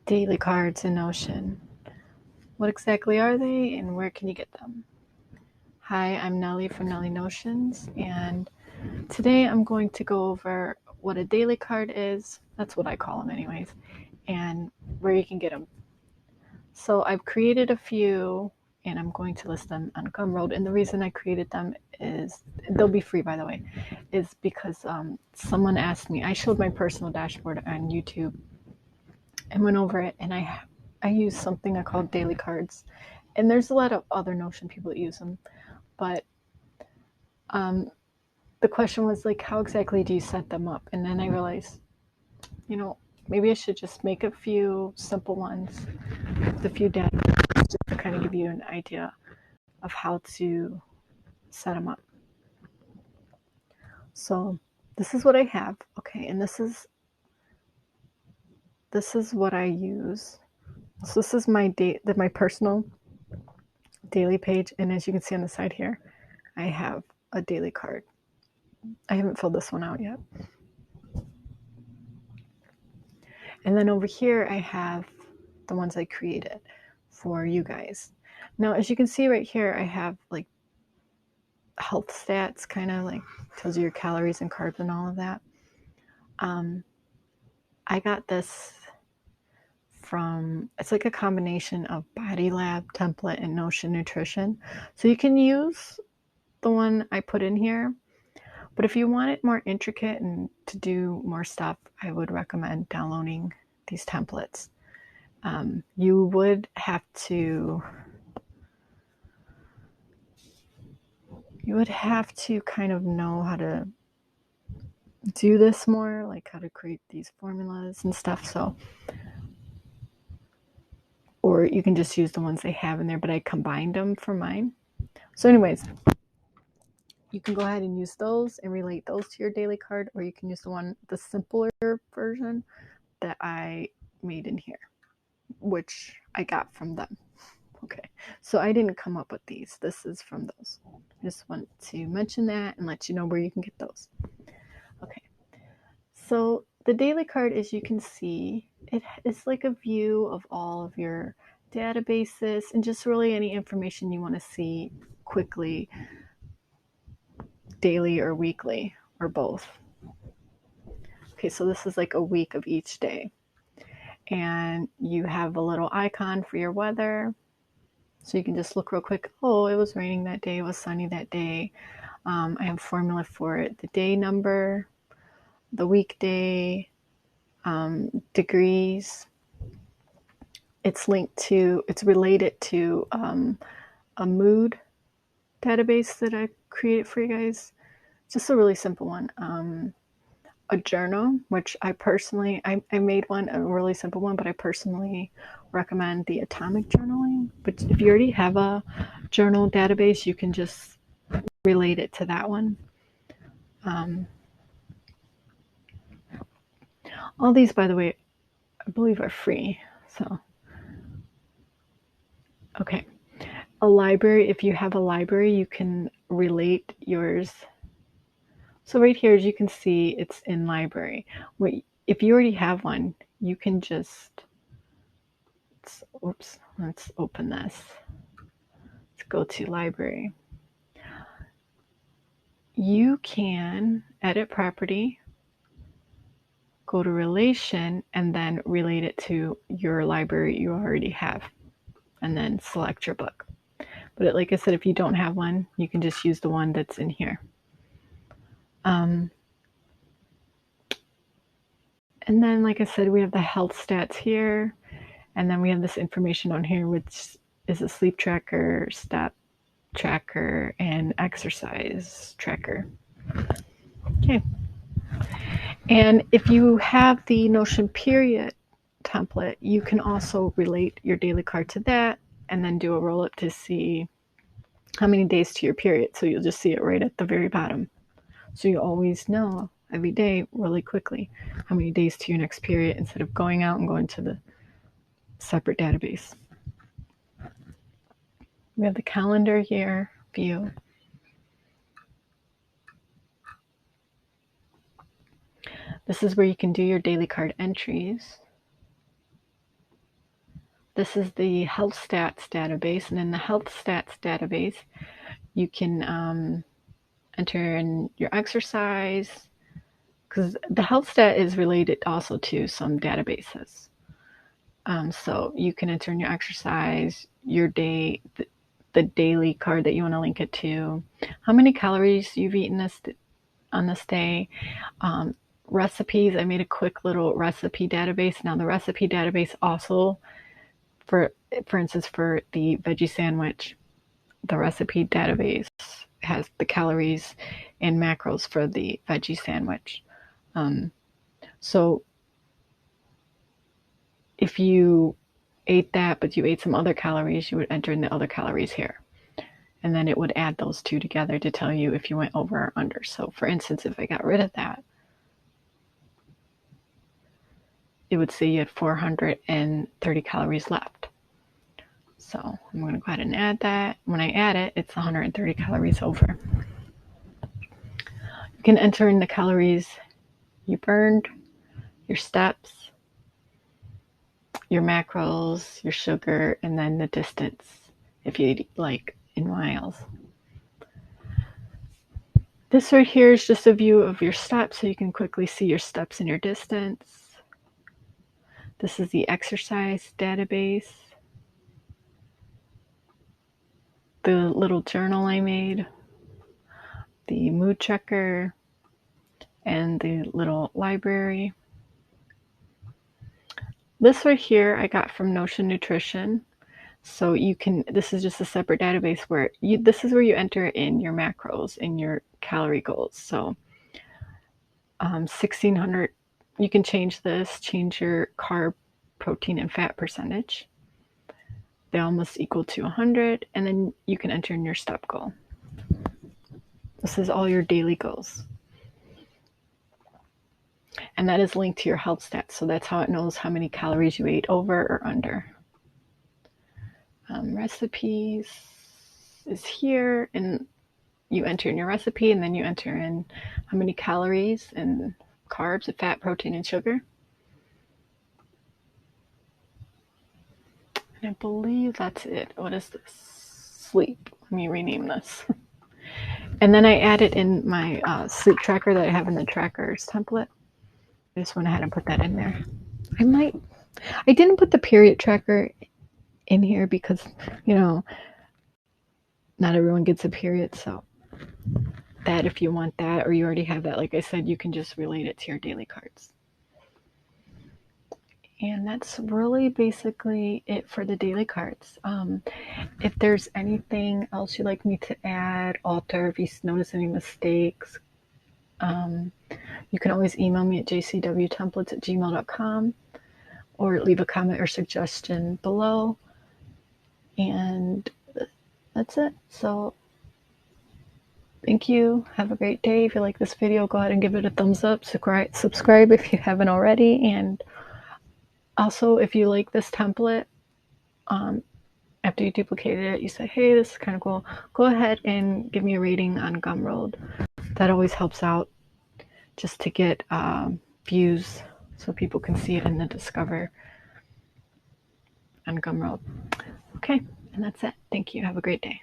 Daily cards in Notion. What exactly are they and where can you get them? Hi, I'm Nellie from Nellie Notions, and today I'm going to go over what a daily card is. That's what I call them anyways, and where you can get them. So I've created a few and I'm going to list them on Gumroad, and the reason I created them is, they'll be free by the way, is because someone asked me. I showed my personal dashboard on YouTube and went over it, and I use something I call daily cards, and there's a lot of other Notion people that use them, but the question was like, how exactly do you set them up? And then I realized, maybe I should just make a few simple ones with a few data just to kind of give you an idea of how to set them up. So this is what I have, okay, and this is what I use. So this is my my personal daily page, and as you can see on the side here, I have a daily card. I haven't filled this one out yet. And then over here, I have the ones I created for you guys. Now, as you can see right here, I have like health stats, kind of like tells you your calories and carbs and all of that. I got this from, it's like a combination of Body Lab, Template, and Notion Nutrition. So you can use the one I put in here, but if you want it more intricate and to do more stuff, I would recommend downloading these templates. You would have to kind of know how to do this more, like how to create these formulas and stuff. So, or you can just use the ones they have in there, but I combined them for mine. So anyways, you can go ahead and use those and relate those to your daily card, or you can use the simpler version that I made in here, which I got from them. Okay, so I didn't come up with these. This is from those. I just want to mention that and let you know where you can get those. Okay, so the daily card, as you can see, it is like a view of all of your databases and just really any information you want to see quickly, daily or weekly, or both. Okay, so this is like a week of each day. And you have a little icon for your weather. So you can just look real quick. Oh, it was raining that day. It was sunny that day. I have a formula for it. The day number, the weekday, degrees. It's related to a mood database that I created for you guys. Just a really simple one. A journal, which I made one, a really simple one, but I personally recommend the atomic journaling. But if you already have a journal database, you can just relate it to that one. All these, by the way, I believe are free. So, okay. A library, if you have a library, you can relate yours. So right here, as you can see, it's in library. If you already have one, you can just, let's open this. Let's go to library. You can edit property, go to relation, and then relate it to your library you already have, and then select your book. But like I said, if you don't have one, you can just use the one that's in here. And then, like I said, we have the health stats here, and then we have this information on here, which is a sleep tracker, step tracker, and exercise tracker. Okay. And if you have the Notion period template, you can also relate your daily card to that and then do a roll up to see how many days to your period. So you'll just see it right at the very bottom. So you always know every day really quickly how many days to your next period instead of going out and going to the separate database. We have the calendar here view. This is where you can do your daily card entries. This is the Health Stats database, and in the Health Stats database, you can enter in your exercise, because the Health Stat is related also to some databases. So you can enter in your exercise, your day, the daily card that you want to link it to, how many calories you've eaten on this day, recipes. I made a quick little recipe database. Now the recipe database also, for instance, for the veggie sandwich, the recipe database has the calories and macros for the veggie sandwich. So if you ate that, but you ate some other calories, you would enter in the other calories here. And then it would add those two together to tell you if you went over or under. So for instance, if I got rid of that, it would say you had 430 calories left. So I'm going to go ahead and add that. When I add it, it's 130 calories over. You can enter in the calories you burned, your steps, your macros, your sugar, and then the distance, if you like in miles. This right here is just a view of your steps, so you can quickly see your steps and your distance. This is the exercise database. The little journal I made, the mood checker, and the little library. This right here I got from Notion Nutrition. So you can, this is just a separate database where this is where you enter in your macros and your calorie goals. So 1600, you can change this, change your carb, protein, and fat percentage. They all must equal to 100, and then you can enter in your step goal. This is all your daily goals. And that is linked to your health stats, so that's how it knows how many calories you ate over or under. Recipes is here, and you enter in your recipe, and then you enter in how many calories and carbs and fat, protein, and sugar. And I believe that's it. What is this? Sleep. Let me rename this. And then I added in my sleep tracker that I have in the trackers template. I just went ahead and put that in there. I didn't put the period tracker in here because, you know, not everyone gets a period. So that, if you want that, or you already have that, like I said, you can just relate it to your daily cards. And that's really basically it for the daily cards. If there's anything else you'd like me to add, alter, if you notice any mistakes, you can always email me at jcwtemplates@gmail.com or leave a comment or suggestion below. And that's it. So thank you. Have a great day. If you like this video, go ahead and give it a thumbs up. Subscribe if you haven't already. And also, if you like this template, after you duplicated it, you say, hey, this is kind of cool, go ahead and give me a rating on Gumroad. That always helps out, just to get views so people can see it in the Discover on Gumroad. Okay, and that's it. Thank you. Have a great day.